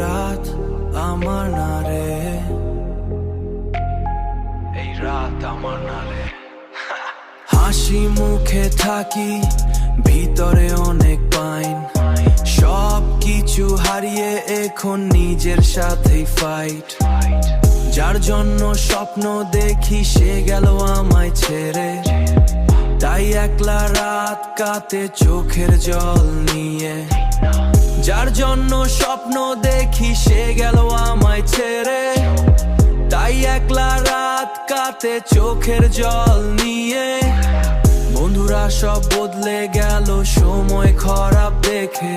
রাত আমার না রে, এই রাত আমার না রে। হাসি মুখে থাকি, ভিতরে অনেক পাইন, সব কিছু হারিয়ে এখন নিজের সাথেই ফাইট। যার জন্য স্বপ্ন দেখি সে গেল আমায় ছেড়ে, তাই একলা রাত কাটে চোখের জল নিয়ে। যার জন্য স্বপ্ন দেখি সে গেল আমায় ছেড়ে, তাই একলা রাত কাটে চোখের জল নিয়ে। বন্ধুরা সব বদলে গেল সময় খারাপ দেখে,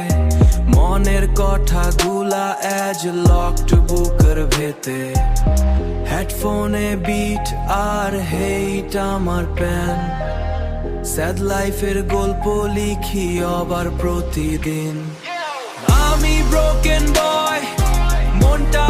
মনের কথাগুলা আজ লকড বুকের ভেতে। হেডফোনে বিট আর হেইট আমার প্যান, স্যাড লাইফের গল্প লিখি আবার প্রতিদিন। আমি ব্রোকেন বয়, মনটা